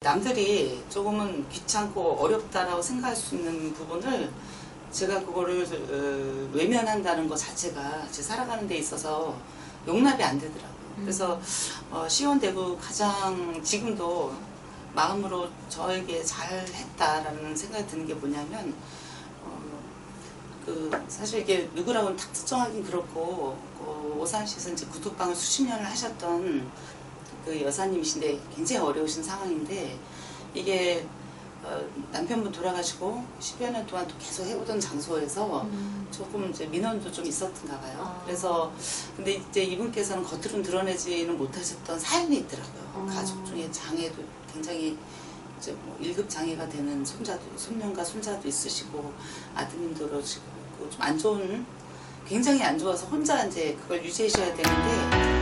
남들이 조금은 귀찮고 어렵다라고 생각할 수 있는 부분을 제가 그거를 외면한다는 것 자체가 제 살아가는 데 있어서 용납이 안 되더라고요. 그래서 시원되고 가장 지금도 마음으로 저에게 잘했다라는 생각이 드는 게 뭐냐면 사실 이게 누구라고는 딱 특정하긴 그렇고 오산시에서 이제 구두방을 수십 년을 하셨던 그 여사님이신데 굉장히 어려우신 상황인데 이게 남편분 돌아가시고 10여 년 동안 또 계속 해오던 장소에서 조금 이제 민원도 좀 있었던가 봐요. 그래서 근데 이제 이분께서는 겉으로는 드러내지는 못하셨던 사연이 있더라고요. 가족 중에 장애도 굉장히 이제 뭐 1급 장애가 되는 손녀가 손자도 있으시고 아드님도 그러시고 좀 안 좋은, 굉장히 안 좋아서 혼자 이제 그걸 유지하셔야 되는데.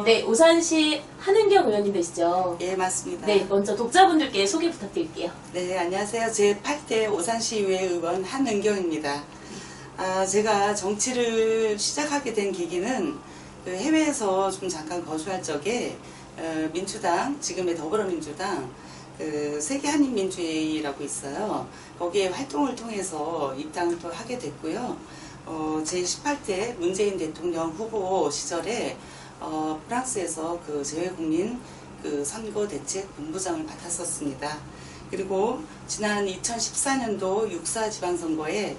네, 오산시 한은경 의원님 되시죠? 예, 맞습니다. 네, 먼저 독자분들께 소개 부탁드릴게요. 네, 안녕하세요. 제 8대 오산시의회 의원 한은경입니다. 제가 정치를 시작하게 된 계기는 그 해외에서 좀 잠깐 거주할 적에 민주당, 지금의 더불어민주당 그 세계한인민주회의라고 있어요. 거기에 활동을 통해서 입당을 또 하게 됐고요. 제 18대 문재인 대통령 후보 시절에 프랑스에서 그 재외국민 그 선거 대책 본부장을 맡았었습니다. 그리고 지난 2014년도 6.4 지방선거에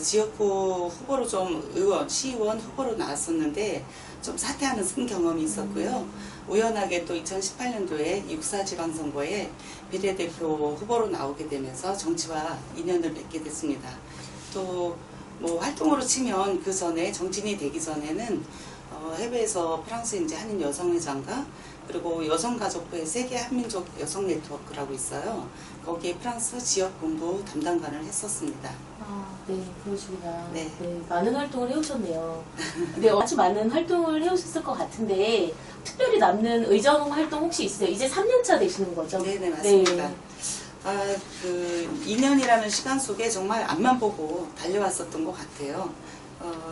지역구 후보로 좀 시의원 후보로 나왔었는데 좀 사퇴하는 쓴 경험이 있었고요. 우연하게 또 2018년도에 6.4 지방선거에 비례대표 후보로 나오게 되면서 정치와 인연을 맺게 됐습니다. 또 뭐 활동으로 치면 그 전에 정치인이 되기 전에는 해외에서 프랑스 이제 한인 여성회장과 그리고 여성가족부의 세계 한민족 여성 네트워크라고 있어요. 거기에 프랑스 지역 본부 담당관을 했었습니다. 네, 그러시구나. 네. 네, 많은 활동을 해오셨네요. 네, 아주 많은 활동을 해오셨을 것 같은데 특별히 남는 의정 활동 혹시 있으세요? 이제 3년차 되시는 거죠? 네네, 맞습니다. 네. 그 2년이라는 시간 속에 정말 앞만 보고 달려왔었던 것 같아요.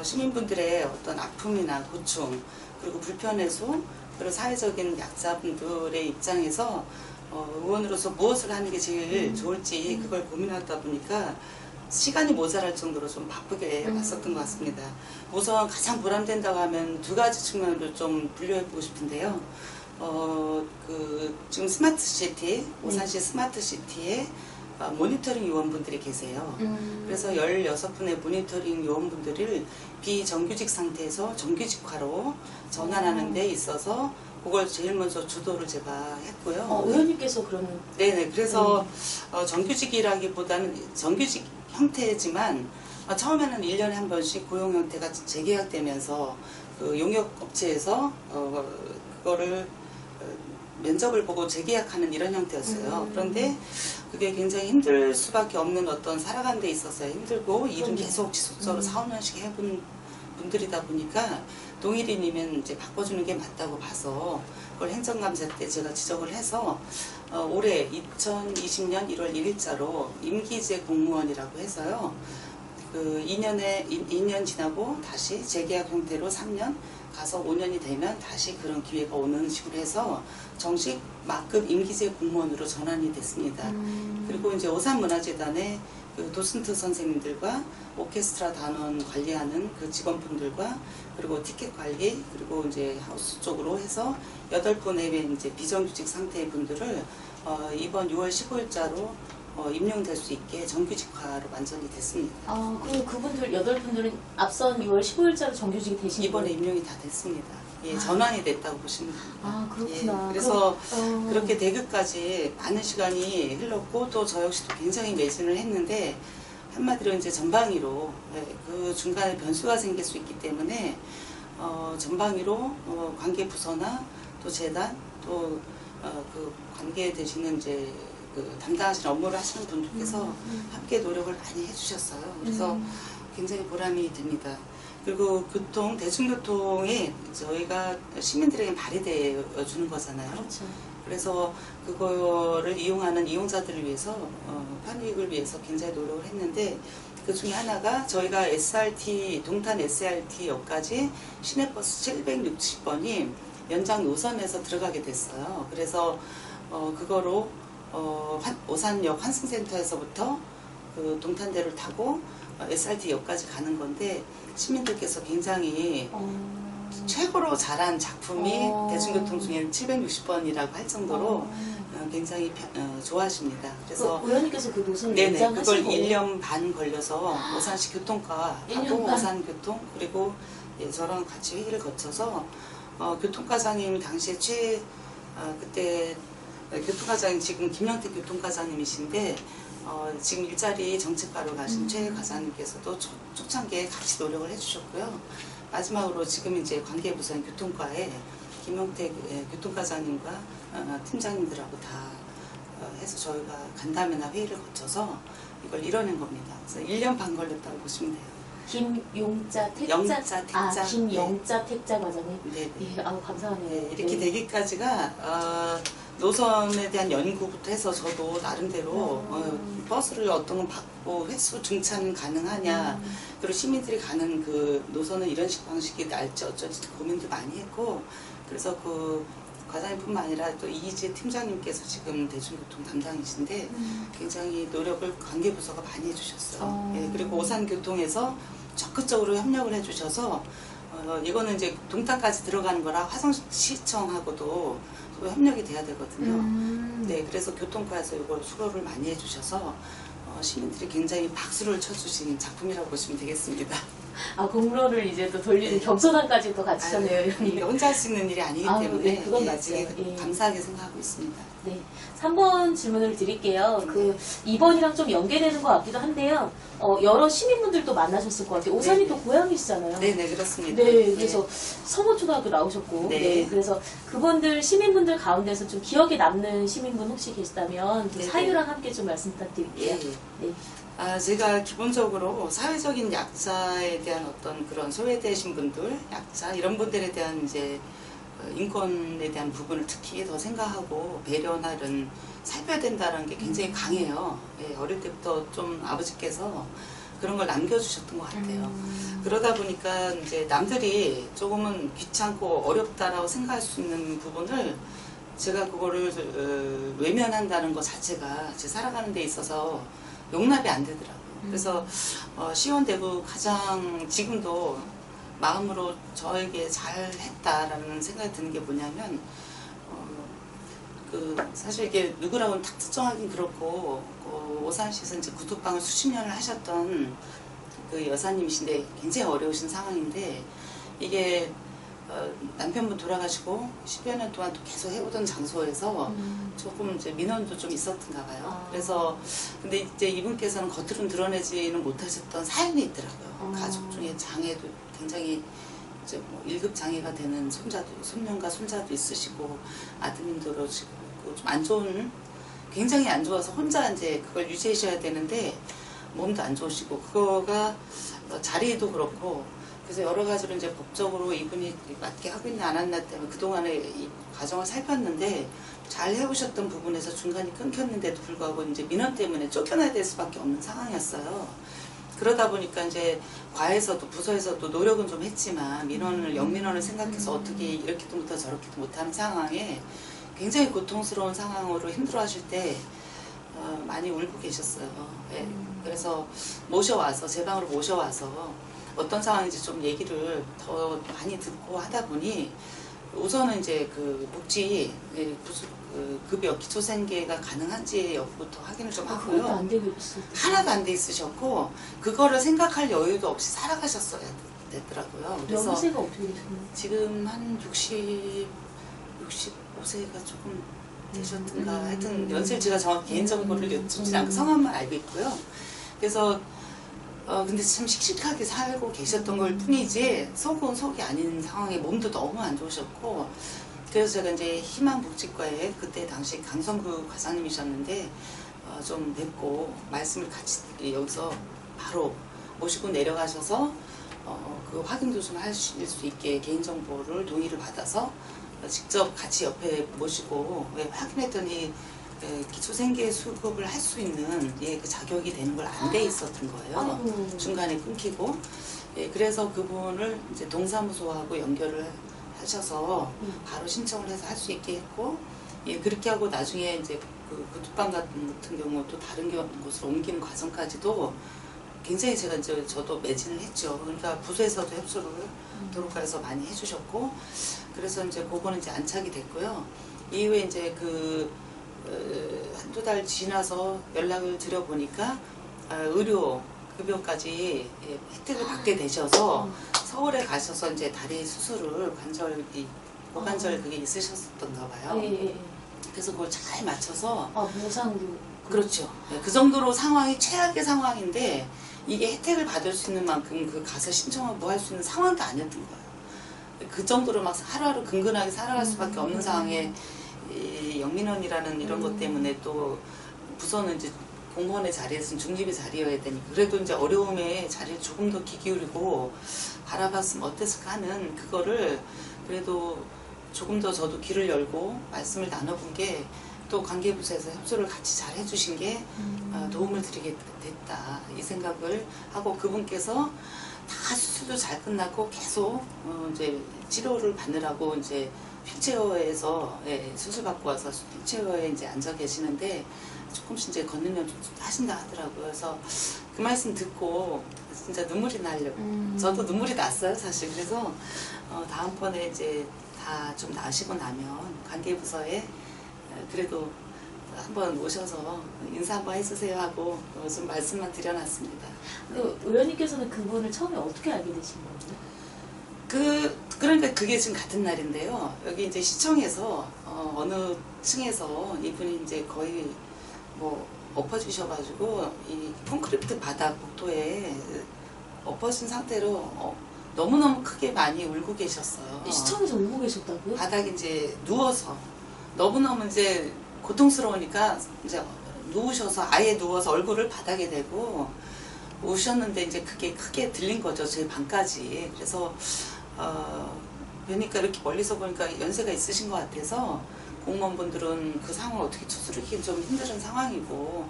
시민분들의 어떤 아픔이나 고충, 그리고 불편해소, 그리고 사회적인 약자분들의 입장에서 의원으로서 무엇을 하는 게 제일 좋을지 그걸 고민하다 보니까 시간이 모자랄 정도로 좀 바쁘게 왔었던 것 같습니다. 우선 가장 보람된다고 하면 두 가지 측면으로 좀 분류해보고 싶은데요. 지금 스마트시티, 오산시 스마트시티에 모니터링 요원분들이 계세요. 그래서 16분의 모니터링 요원분들을 비정규직 상태에서 정규직화로 전환하는 데 있어서 그걸 제일 먼저 주도를 제가 했고요. 의원님께서 그러면? 네네. 그래서 정규직이라기보다는 정규직 형태지만 처음에는 1년에 한 번씩 고용 형태가 재계약되면서 그 용역업체에서 그거를 면접을 보고 재계약하는 이런 형태였어요. 그런데 그게 굉장히 힘들 수밖에 없는 어떤 살아가는 데 있어서 힘들고 일은 계속 지속적으로 4, 5년씩 해본 분들이다 보니까 동일인이면 이제 바꿔주는 게 맞다고 봐서 그걸 행정감사 때 제가 지적을 해서 올해 2020년 1월 1일자로 임기제 공무원이라고 해서요. 그 2년 지나고 다시 재계약 형태로 3년 가서 5년이 되면 다시 그런 기회가 오는 식으로 해서 정식 막급 임기제 공무원으로 전환이 됐습니다. 그리고 이제 오산문화재단의 그 도슨트 선생님들과 오케스트라 단원 관리하는 그 직원분들과 그리고 티켓 관리 그리고 이제 하우스 쪽으로 해서 8분의 이제 비정규직 상태의 분들을 이번 6월 15일자로 임용될 수 있게 정규직화로 완전히 됐습니다. 그럼 그분들 8분들은 앞선 6월 15일자로 정규직이 되신 이번에 거예요? 임용이 다 됐습니다. 예, 전환이 됐다고 보시면 됩니다. 그렇구나. 예, 그래서 그렇게 대그까지 많은 시간이 흘렀고 또 저 역시도 굉장히 매진을 했는데 한마디로 이제 전방위로 그 중간에 변수가 생길 수 있기 때문에 전방위로 관계 부서나 또 재단 또 그 관계에 되시는 이제 그 담당하시는 업무를 하시는 분들께서 함께 노력을 많이 해주셨어요. 그래서 굉장히 보람이 됩니다. 그리고 대중교통에 저희가 시민들에게 발휘되어 주는 거잖아요. 그렇죠. 그래서 그거를 이용하는 이용자들을 위해서 편익을 위해서 굉장히 노력을 했는데 그 중에 하나가 저희가 SRT, 동탄 SRT역까지 시내버스 760번이 연장 노선에서 들어가게 됐어요. 그래서 그거로 오산역 환승센터에서부터 그 동탄대를 타고 SRT역까지 가는 건데 시민들께서 굉장히 최고로 잘한 작품이 대중교통 중에는 760번이라고 할 정도로 굉장히 좋아하십니다. 그래서 의원님께서 그 노선을 네네, 그걸 연장하신 거예요? 1년 반 걸려서 오산시 교통과하고 1년 반. 오산교통 그리고 저랑 같이 회의를 거쳐서 교통과장님 당시에 그때 교통과장님 지금 김영택 교통과장님이신데 지금 일자리 정책과로 가신 최 과장님께서도 초창기에 같이 노력을 해주셨고요. 마지막으로 지금 이제 관계부서인 교통과에 김영택 교통과장님과 팀장님들하고 다 해서 저희가 간담회나 회의를 거쳐서 이걸 이뤄낸 겁니다. 그래서 1년 반 걸렸다고 보시면 돼요. 김용자 택자? 영자, 택자. 김영자 택자 과장님? 네. 예, 아우 감사하네요. 네, 이렇게 네. 되기까지가 노선에 대한 연구부터 해서 저도 나름대로 버스를 어떤 건 받고 횟수 중찬 가능하냐 그리고 시민들이 가는 그 노선은 이런 식 방식이 날지 어쩔지 고민도 많이 했고 그래서 그 과장님뿐만 아니라 또 이희재 팀장님께서 지금 대중교통 담당이신데 굉장히 노력을 관계부서가 많이 해주셨어요. 예, 그리고 오산교통에서 적극적으로 협력을 해주셔서 이거는 이제 동탄까지 들어가는 거라 화성시청하고도 협력이 돼야 되거든요. 네, 그래서 교통과에서 이걸 수고를 많이 해주셔서 시민들이 굉장히 박수를 쳐주신 작품이라고 보시면 되겠습니다. 아, 공로를 이제 또 돌리는 겸손함까지 또 갖추셨네요, 의원님. 혼자 할 수 있는 일이 아니기 아유, 때문에 네, 그건 맞죠. 되게 예. 감사하게 생각하고 있습니다. 네. 3번 질문을 드릴게요. 그 2번이랑 좀 연계되는 것 같기도 한데요. 여러 시민분들도 만나셨을 것 같아요. 오산이 네, 또 고향이시잖아요. 네네, 그렇습니다. 네, 그래서 성호초등학교 나오셨고, 네. 네, 그래서 그분들 시민분들 가운데서 좀 기억에 남는 시민분 혹시 계시다면 그 네, 사유랑 함께 좀 말씀 부탁드릴게요. 예, 예. 네. 제가 기본적으로 사회적인 약자에 대한 어떤 그런 소외되신 분들, 약자 이런 분들에 대한 이제 인권에 대한 부분을 특히 더 생각하고 배려나 이런 살펴야 된다는 게 굉장히 강해요. 예, 어릴 때부터 좀 아버지께서 그런 걸 남겨주셨던 것 같아요. 그러다 보니까 이제 남들이 조금은 귀찮고 어렵다라고 생각할 수 있는 부분을 제가 그거를 외면한다는 것 자체가 제 살아가는 데 있어서 용납이 안 되더라고요. 그래서 시원대구 가장 지금도 마음으로 저에게 잘했다라는 생각이 드는 게 뭐냐면 사실 이게 누구라고는 딱 특정하긴 그렇고 오산시에서 이제 구두방을 수십 년을 하셨던 그 여사님이신데 굉장히 어려우신 상황인데 이게 남편분 돌아가시고 10여 년 동안 또 계속 해오던 장소에서 조금 이제 민원도 좀 있었던가 봐요. 그래서 근데 이제 이분께서는 겉으로는 드러내지는 못하셨던 사연이 있더라고요. 가족 중에 장애도 굉장히 이제 뭐 1급 장애가 되는 손녀가 손자도 있으시고 아드님도 그러시고 좀 안 좋은 굉장히 안 좋아서 혼자 이제 그걸 유지하셔야 되는데 몸도 안 좋으시고 그거가 자리도 그렇고 그래서 여러 가지로 이제 법적으로 이분이 맞게 하고 있나 안 했나 때문에 그동안에 이 과정을 살폈는데 잘 해오셨던 부분에서 중간에 끊겼는데도 불구하고 이제 민원 때문에 쫓겨나야 될 수밖에 없는 상황이었어요. 그러다 보니까 이제 과에서도 부서에서도 노력은 좀 했지만 영민원을 생각해서 어떻게 이렇게도 못하고 저렇게도 못하는 상황에 굉장히 고통스러운 상황으로 힘들어하실 때 많이 울고 계셨어요. 예. 그래서 제 방으로 모셔와서 어떤 상황인지 좀 얘기를 더 많이 듣고 하다 보니 우선은 이제 그 복지 급여 기초생계가 가능한지 여부부터 확인을 좀 하고요. 그것도 안 되고 있어요. 하나도 안 돼 있으셨고 그거를 생각할 여유도 없이 살아가셨어야 됐더라고요. 그래서 연세가 어떻게 되셨나요? 지금 한 65세가 조금 되셨던가 하여튼 연세를 제가 정확히 개인정보를 여쭙지 않고 성함만 알고 있고요. 그래서 근데 참 씩씩하게 살고 계셨던 걸 뿐이지 속이 아닌 상황에 몸도 너무 안 좋으셨고 그래서 제가 이제 희망복지과에 그때 당시 강성구 과장님이셨는데 좀 뵙고 말씀을 같이 여기서 바로 모시고 내려가셔서 그 확인도 좀 하실 수 있게 개인정보를 동의를 받아서 직접 같이 옆에 모시고 확인했더니 기초생계 수급을 할 수 있는 그 자격이 되는 걸 안 돼 있었던 거예요. 아이고. 중간에 끊기고. 그래서 그분을 이제 동사무소하고 연결을 하셔서 바로 신청을 해서 할 수 있게 했고, 그렇게 하고 나중에 이제 그 구두방 같은 경우 또 다른 곳으로 옮기는 과정까지도 굉장히 제가 이제 저도 매진을 했죠. 그러니까 부서에서도 협조를 도로가에서 많이 해주셨고, 그래서 이제 그거는 이제 안착이 됐고요. 이후에 이제 한두 달 지나서 연락을 드려보니까 의료 급여까지 혜택을 받게 되셔서 서울에 가셔서 이제 다리 수술을 고관절 그게 있으셨던가 봐요. 그래서 그걸 잘 맞춰서 무상으로. 그렇죠. 그 정도로 상황이 최악의 상황인데 이게 혜택을 받을 수 있는 만큼 가서 신청하고 할 수 있는 상황도 아니었던 거예요. 그 정도로 막 하루하루 근근하게 살아갈 수밖에 없는 상황에 이 영민원이라는 이런 것 때문에 또 부서는 이제 공무원의 자리에서는 중립의 자리여야 되니까 그래도 이제 어려움에 자리를 조금 더 귀 기울이고 바라봤으면 어땠을까 하는 그거를 그래도 조금 더 저도 귀를 열고 말씀을 나눠본 게 또 관계부서에서 협조를 같이 잘 해주신 게 도움을 드리게 됐다 이 생각을 하고 그분께서 다 수술도 잘 끝났고 계속 이제 치료를 받느라고 이제 휠체어에서 수술 받고 와서 휠체어에 이제 앉아 계시는데 조금씩 이제 걷는 연습 하신다 하더라고요. 그래서 그 말씀 듣고 진짜 눈물이 나려고 저도 눈물이 났어요 사실. 그래서 다음번에 이제 다 좀 나으시고 나면 관계부서에 그래도 한번 오셔서 인사 한번 해주세요 하고 좀 말씀만 드려놨습니다. 의원님께서는 그분을 처음에 어떻게 알게 되신 거예요? 그러니까 그게 지금 같은 날인데요. 여기 이제 시청에서 어느 층에서 이분이 이제 거의 뭐 엎어지셔가지고 이 콘크리트 바닥 복도에 엎어진 상태로 너무너무 크게 많이 울고 계셨어요. 시청에서 울고 계셨다고요? 바닥에 이제 누워서 너무너무 이제 고통스러우니까 이제 누우셔서 아예 누워서 얼굴을 바닥에 대고 우셨는데 이제 그게 크게 들린 거죠. 제 방까지. 그래서 보니까 이렇게 멀리서 보니까 연세가 있으신 것 같아서 공무원분들은 그 상황을 어떻게 추스르기 좀 힘든 상황이고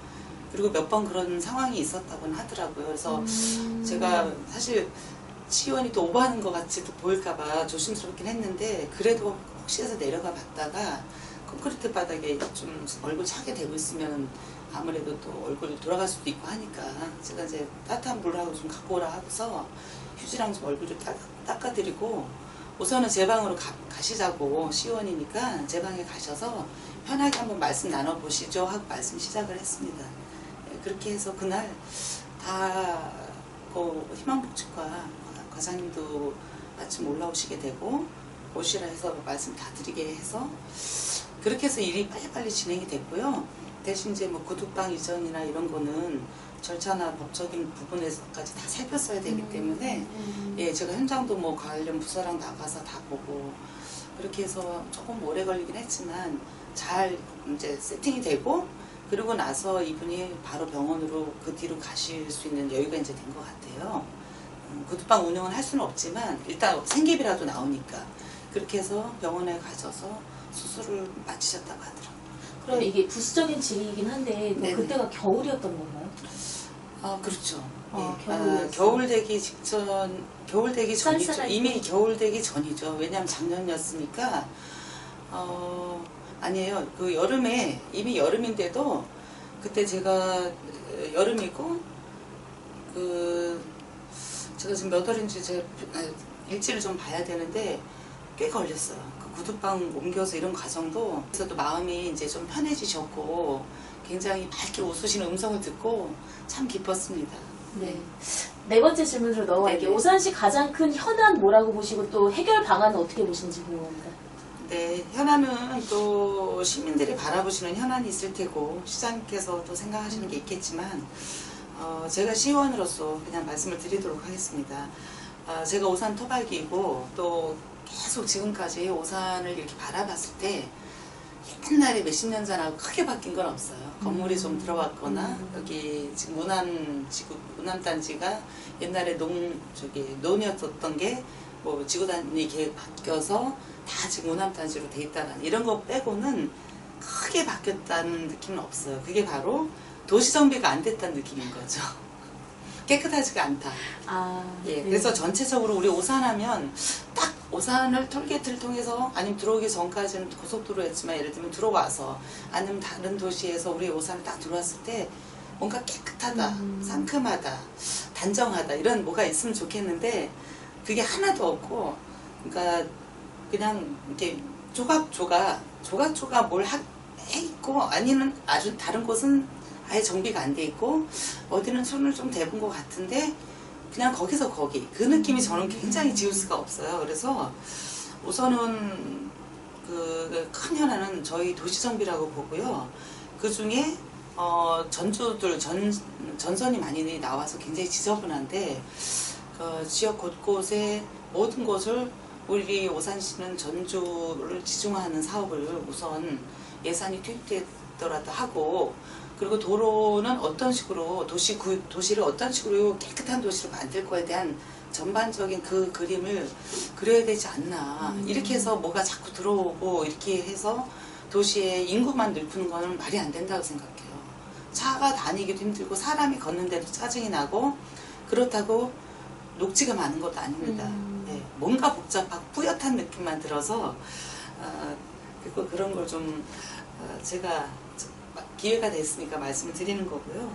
그리고 몇 번 그런 상황이 있었다고는 하더라고요. 그래서 제가 사실 시의원이 또 오버하는 것 같이 또 보일까봐 조심스럽긴 했는데 그래도 혹시 해서 내려가 봤다가 콘크리트 바닥에 좀 얼굴 차게 되고 있으면 아무래도 또 얼굴 돌아갈 수도 있고 하니까 제가 이제 따뜻한 물하고 좀 갖고 오라 하고서 휴지랑 좀 얼굴 좀 닦아드리고 우선은 제 방으로 가시자고 시의원이니까 제 방에 가셔서 편하게 한번 말씀 나눠보시죠 하고 말씀 시작을 했습니다. 그렇게 해서 그날 다 희망복지과 과장님도 아침 올라오시게 되고 오시라 해서 말씀 다 드리게 해서 그렇게 해서 일이 빨리빨리 진행이 됐고요. 대신 이제 뭐 구두방 이전이나 이런 거는 절차나 법적인 부분에서까지 다 살폈어야 되기 때문에 제가 현장도 뭐 관련 부서랑 나가서 다 보고 그렇게 해서 조금 오래 걸리긴 했지만 잘 이제 세팅이 되고 그러고 나서 이분이 바로 병원으로 그 뒤로 가실 수 있는 여유가 이제 된 것 같아요. 구두방 운영은 할 수는 없지만 일단 생계비라도 나오니까 그렇게 해서 병원에 가셔서 수술을 마치셨다고 하더라고요. 그럼 이게 부수적인 질의이긴 한데 그때가 겨울이었던 건가요? 그렇죠. 겨울 되기 전이죠. 쌀쌀할 이미 겨울 되기 전이죠. 왜냐하면 작년이었으니까 아니에요. 그 여름에 이미 여름인데도 그때 제가 여름이고 제가 지금 몇 월인지 제가 일지를 좀 봐야 되는데 꽤 걸렸어요. 그 구두방 옮겨서 이런 과정도 그래서 또 마음이 이제 좀 편해지셨고 굉장히 밝게 웃으시는 음성을 듣고 참 기뻤습니다. 네 번째 질문으로 넘어갈게요. 네네. 오산시 가장 큰 현안 뭐라고 보시고 또 해결 방안은 어떻게 보시는지 궁금합니다. 네, 현안은 또 시민들이 바라보시는 현안이 있을 테고 시장님께서 또 생각하시는 게 있겠지만 제가 시의원으로서 그냥 말씀을 드리도록 하겠습니다. 제가 오산 토박이고 또 계속 지금까지 오산을 이렇게 바라봤을 때 옛날에 몇십 년 전하고 크게 바뀐 건 없어요. 건물이 좀 들어갔거나 여기 지금 우남단지가 옛날에 논이었던 게 뭐 지구단위 계획 바뀌어서 다 지금 우남단지로 돼 있다가 이런 거 빼고는 크게 바뀌었다는 느낌은 없어요. 그게 바로 도시 정비가 안 됐다는 느낌인 거죠. 깨끗하지가 않다. 예, 네. 그래서 전체적으로 우리 오산하면 딱 오산을 톨게이트를 통해서 아니면 들어오기 전까지는 고속도로였지만 예를 들면 들어와서 아니면 다른 도시에서 우리 오산을 딱 들어왔을 때 뭔가 깨끗하다, 상큼하다, 단정하다 이런 뭐가 있으면 좋겠는데 그게 하나도 없고 그러니까 그냥 이렇게 조각조각 뭘 해 있고 아니면 아주 다른 곳은 아예 정비가 안 돼 있고 어디는 손을 좀 대본 것 같은데 그냥 거기서 거기 그 느낌이 저는 굉장히 지울 수가 없어요. 그래서 우선은 그 큰 현안은 저희 도시정비라고 보고요. 그 중에 전주들 전선이 많이 나와서 굉장히 지저분한데 지역 곳곳에 모든 곳을 우리 오산시는 전주를 지중화하는 사업을 우선 예산이 투입되더라도 하고 그리고 도로는 어떤 식으로 도시를 어떤 식으로 깨끗한 도시로 만들 거에 대한 전반적인 그 그림을 그려야 되지 않나. 이렇게 해서 뭐가 자꾸 들어오고 이렇게 해서 도시의 인구만 늘푸는 거는 말이 안 된다고 생각해요. 차가 다니기도 힘들고 사람이 걷는데도 짜증이 나고 그렇다고 녹지가 많은 것도 아닙니다. 네, 뭔가 복잡하고 뿌옇한 느낌만 들어서 그리고 그런 걸 좀 제가 기회가 됐으니까 말씀을 드리는 거고요.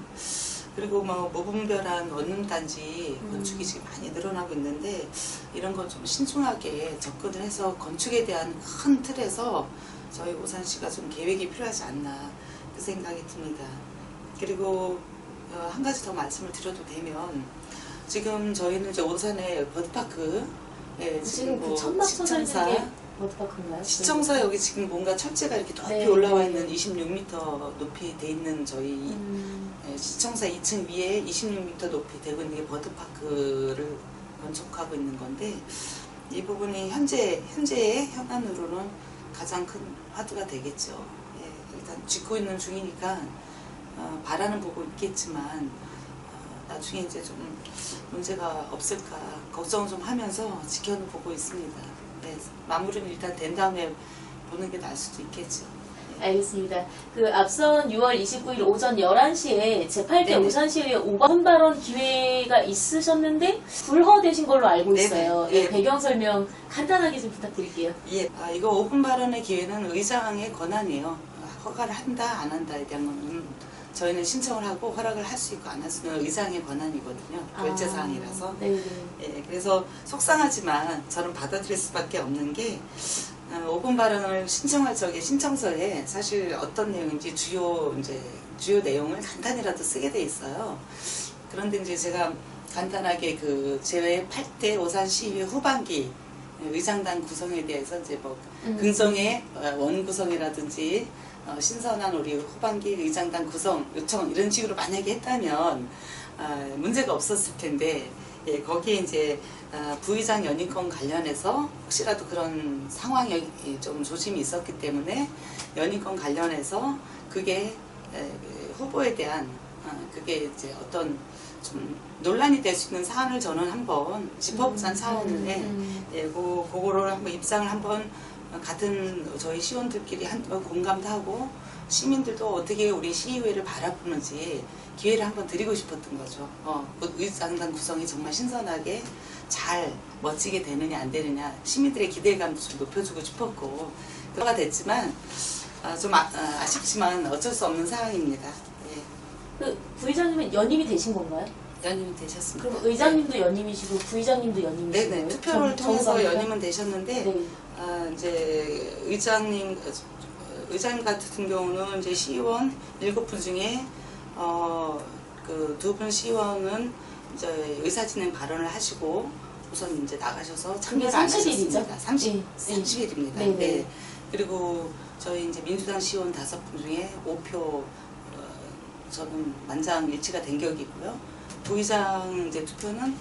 그리고 뭐 무분별한 원룸단지 건축이 지금 많이 늘어나고 있는데 이런 건 좀 신중하게 접근을 해서 건축에 대한 큰 틀에서 저희 오산시가 좀 계획이 필요하지 않나 그 생각이 듭니다. 그리고 한 가지 더 말씀을 드려도 되면 지금 저희는 이제 오산의 버드파크 지금 뭐 그 천막 시청사 소설들이 버드파크인가요? 시청사 여기 지금 뭔가 철제가 이렇게 높이 네, 올라와 네. 있는 26m 높이 돼 있는 저희 시청사 2층 위에 26m 높이 되고 있는 게 버드파크를 건축하고 있는 건데 이 부분이 현재의 현안으로는 가장 큰 화두가 되겠죠. 예, 일단 짓고 있는 중이니까 바라는 보고 있겠지만 나중에 이제 좀 문제가 없을까 걱정을 좀 하면서 지켜보고 있습니다. 네, 마무리는 일단 된 다음에 보는 게 나을 수도 있겠죠. 알겠습니다. 그 앞선 6월 29일 오전 11시에 제8대 네네. 오산시의회 5번 발언 기회가 있으셨는데 불허되신 걸로 알고 네네. 있어요. 네. 예, 배경 설명 간단하게 좀 부탁드릴게요. 예, 이거 5분 발언의 기회는 의장의 권한이에요. 허가를 한다 안 한다에 대한 거는 저희는 신청을 하고 허락을 할 수 있고 안 할 수 있는 의장의 권한이거든요. 결재사항이라서. 네네. 예, 그래서 속상하지만 저는 받아들일 수밖에 없는 게 5분 발언을 신청할 적에 신청서에 사실 어떤 내용인지 주요 내용을 간단히라도 쓰게 돼 있어요. 그런데 이제 제가 간단하게 그 제 8대 오산시의회 후반기 의장단 구성에 대해서 이제 뭐 긍정의 원 구성이라든지 신선한 우리 후반기 의장단 구성 요청 이런 식으로 만약에 했다면 문제가 없었을 텐데 예, 거기에 이제 부의장 연임권 관련해서 혹시라도 그런 상황이 좀 조짐이 있었기 때문에 연임권 관련해서 그게 후보에 대한 그게 이제 어떤 좀 논란이 될 수 있는 사안을 저는 한번 짚어보자는 차원에 예, 그거를 한번 입장을 한번 같은 저희 시원들끼리 공감도 하고 시민들도 어떻게 우리 시의회를 바라보는지 기회를 한번 드리고 싶었던 거죠. 그 의장단 구성이 정말 신선하게 잘 멋지게 되느냐 안 되느냐 시민들의 기대감도 좀 높여주고 싶었고 그거가 됐지만 좀 아쉽지만 어쩔 수 없는 상황입니다. 예. 그 부의장님은 연임이 되신 건가요? 연임이 되셨습니다. 그럼 의장님도 연임이시고 부의장님도 연임이시고 네네 투표를 통해서 연임은 되셨는데 네. 이제 의장님 같은 경우는 이제 시의원 7분 중에 그 2분 시의원은 이제 의사진행 발언을 하시고 우선 이제 나가셔서 참여를 안 30일이죠? 하셨습니다. 30일입니다. 네. 네. 그리고 저희 이제 민주당 시의원 5분 중에 5표 저는 만장일치가 된 격이고요. 부의장 이제 투표는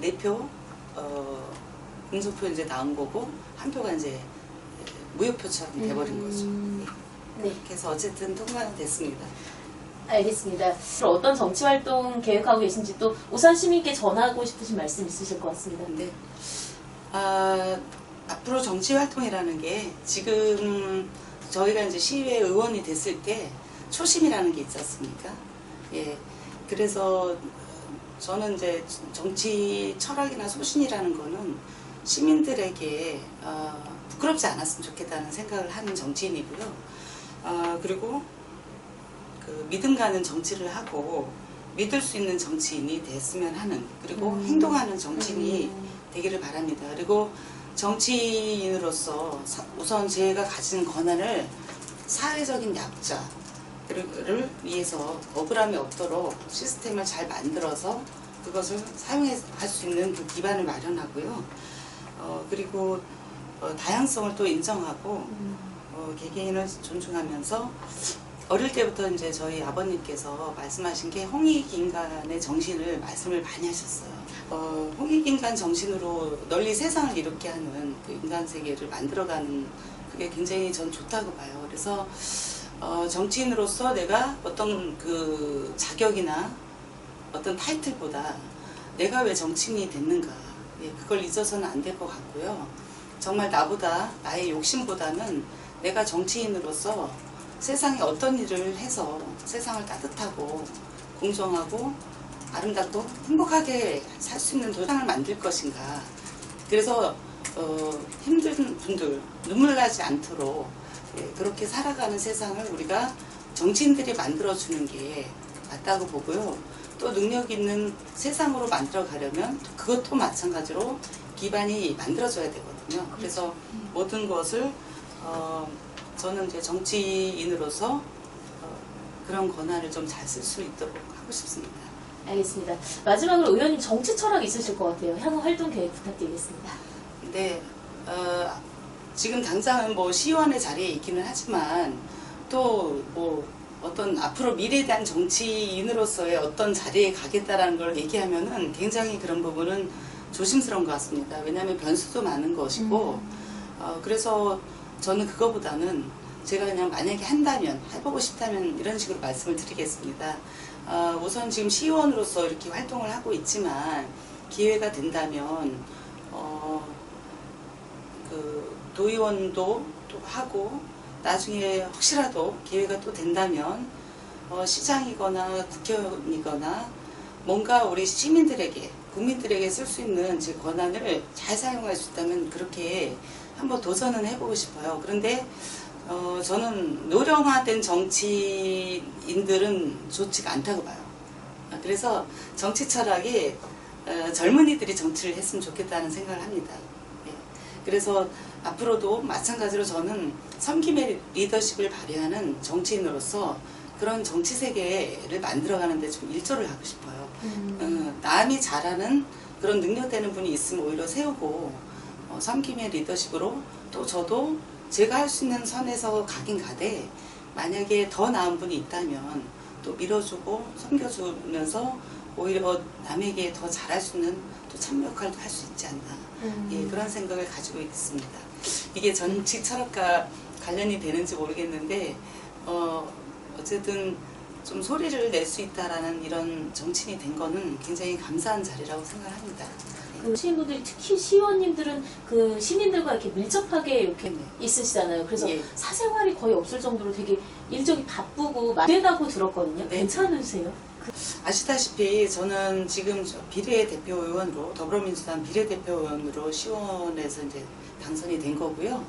4표 공소표 이제 나온 거고 한 표가 이제 무효표처럼 돼버린 거죠. 네. 그래서 어쨌든 통과는 됐습니다. 알겠습니다. 어떤 정치 활동 계획하고 계신지 또 오산 시민께 전하고 싶으신 말씀 있으실 것 같습니다. 네. 앞으로 정치 활동이라는 게 지금 저희가 이제 시의회 의원이 됐을 때 초심이라는 게 있지 않습니까? 예. 그래서 저는 이제 정치 철학이나 소신이라는 거는 시민들에게 부끄럽지 않았으면 좋겠다는 생각을 하는 정치인이고요. 그리고 그 믿음 가는 정치를 하고 믿을 수 있는 정치인이 됐으면 하는, 그리고 행동하는 정치인이 되기를 바랍니다. 그리고 정치인으로서 우선 제가 가진 권한을 사회적인 약자를 위해서 억울함이 없도록 시스템을 잘 만들어서 그것을 사용할 수 있는 그 기반을 마련하고요. 그리고 다양성을 또 인정하고 개개인을 존중하면서 어릴 때부터 이제 저희 아버님께서 말씀하신 게 홍익인간의 정신을 말씀을 많이 하셨어요. 홍익인간 정신으로 널리 세상을 이롭게 하는 그 인간 세계를 만들어가는 그게 굉장히 전 좋다고 봐요. 그래서 정치인으로서 내가 어떤 그 자격이나 어떤 타이틀보다 내가 왜 정치인이 됐는가, 그걸 잊어서는 안 될 것 같고요. 정말 나보다 나의 욕심보다는 내가 정치인으로서 세상에 어떤 일을 해서 세상을 따뜻하고 공정하고 아름답고 행복하게 살 수 있는 세상을 만들 것인가. 그래서 힘든 분들 눈물 나지 않도록 그렇게 살아가는 세상을 우리가 정치인들이 만들어주는 게 맞다고 보고요. 또 능력 있는 세상으로 만들어 가려면 그것도 마찬가지로 기반이 만들어져야 되거든요. 그래서 모든 것을 저는 이제 정치인으로서 그런 권한을 좀 잘 쓸 수 있도록 하고 싶습니다. 알겠습니다. 마지막으로 의원님 정치 철학 있으실 것 같아요. 향후 활동 계획 부탁드리겠습니다. 네, 지금 당장은 뭐 시의원의 자리에 있기는 하지만 또 뭐 어떤 앞으로 미래에 대한 정치인으로서의 어떤 자리에 가겠다라는 걸 얘기하면은 굉장히 그런 부분은 조심스러운 것 같습니다. 왜냐하면 변수도 많은 것이고, 그래서 저는 그거보다는 제가 그냥 만약에 한다면, 해보고 싶다면 이런 식으로 말씀을 드리겠습니다. 우선 지금 시의원으로서 이렇게 활동을 하고 있지만 기회가 된다면 그 도의원도 또 하고 나중에 혹시라도 기회가 또 된다면 시장이거나 국회의원이거나 뭔가 우리 시민들에게 국민들에게 쓸 수 있는 제 권한을 잘 사용할 수 있다면 그렇게 한번 도전은 해보고 싶어요. 그런데 저는 노령화된 정치인들은 좋지가 않다고 봐요. 그래서 정치 철학이 젊은이들이 정치를 했으면 좋겠다는 생각을 합니다. 그래서 앞으로도 마찬가지로 저는 섬김의 리더십을 발휘하는 정치인으로서 그런 정치 세계를 만들어가는 데 좀 일조를 하고 싶어요. 남이 잘하는 그런 능력되는 분이 있으면 오히려 세우고 섬김의 리더십으로 또 저도 제가 할 수 있는 선에서 가긴 가되 만약에 더 나은 분이 있다면 또 밀어주고 섬겨주면서 오히려 남에게 더 잘할 수 있는 또 참여 역할도 할 수 있지 않나. 그런 생각을 가지고 있습니다. 이게 정치 철학과 관련이 되는지 모르겠는데 어쨌든 좀 소리를 낼 수 있다라는 이런 정치인이 된 거는 굉장히 감사한 자리라고 생각합니다. 그 시민분들이 특히 시의원님들은 그 시민들과 이렇게 밀접하게 이렇게 있으시잖아요. 그래서 사생활이 거의 없을 정도로 되게 일정이 바쁘고 많다고 들었거든요. 괜찮으세요? 아시다시피 저는 지금 비례대표 의원으로 더불어민주당 비례대표 의원으로 시의원에서 이제 당선이 된 거고요.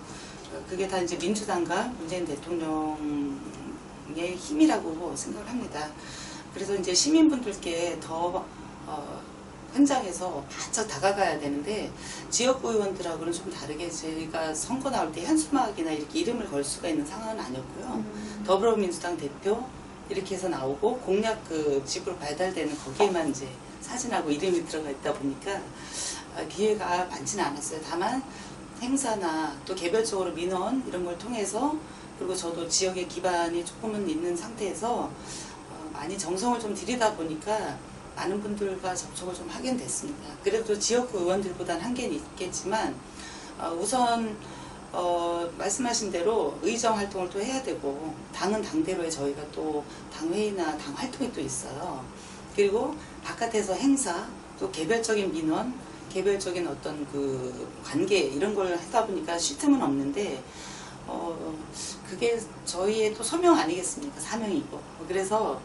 그게 다 이제 민주당과 문재인 대통령의 힘이라고 생각을 합니다. 그래서 이제 시민분들께 더 현장에서 바짝 다가가야 되는데 지역구 의원들하고는 좀 다르게 저희가 선거 나올 때 현수막이나 이렇게 이름을 걸 수가 있는 상황은 아니었고요. 더불어민주당 대표 이렇게 해서 나오고 공약 그 집으로 배달되는 거기에만 이제 사진하고 이름이 들어가 있다 보니까 기회가 많지는 않았어요. 다만 행사나 또 개별적으로 민원 이런 걸 통해서 그리고 저도 지역에 기반이 조금은 있는 상태에서 많이 정성을 좀 들이다 보니까 많은 분들과 접촉을 좀 하긴 됐습니다. 그래도 지역구 의원들보다는 한계는 있겠지만 우선 말씀하신 대로 의정 활동을 또 해야 되고 당은 당대로의 저희가 또 당회의나 당 활동이 또 있어요. 그리고 바깥에서 행사 또 개별적인 민원 개별적인 어떤 그 관계 이런 걸 하다 보니까 쉴 틈은 없는데 그게 저희의 또 소명 아니겠습니까? 사명이고. 그래서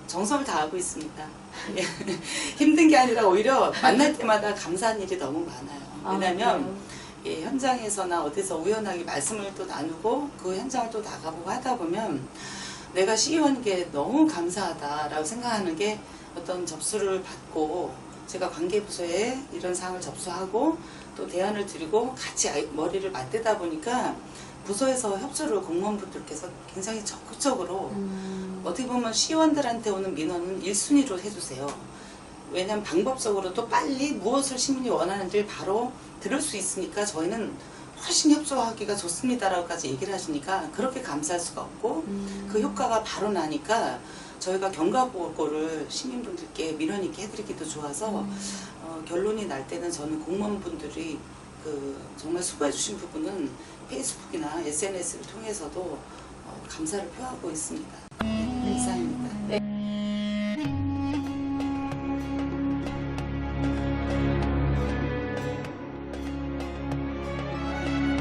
정성을 다하고 있습니다. 예. 힘든 게 아니라 오히려 만날 때마다 감사한 일이 너무 많아요. 왜냐면 예, 현장에서나 어디서 우연하게 말씀을 또 나누고 그 현장을 또 나가보고 하다 보면 내가 시의원 게 너무 감사하다라고 생각하는 게 어떤 접수를 받고 제가 관계부서에 이런 사항을 접수하고 또 대안을 드리고 같이 머리를 맞대다 보니까 부서에서 협조를 공무원분들께서 굉장히 적극적으로 어떻게 보면 시의원들한테 오는 민원은 1순위로 해주세요. 왜냐하면 방법적으로 또 빨리 무엇을 시민이 원하는지를 바로 들을 수 있으니까 저희는 훨씬 협조하기가 좋습니다라고까지 얘기를 하시니까 그렇게 감사할 수가 없고 그 효과가 바로 나니까 저희가 경과보고를 시민분들께 민원 있게 해드리기도 좋아서 결론이 날 때는 저는 공무원분들이 정말 수고해 주신 부분은 페이스북이나 SNS를 통해서도 감사를 표하고 있습니다. 네, 이상입니다.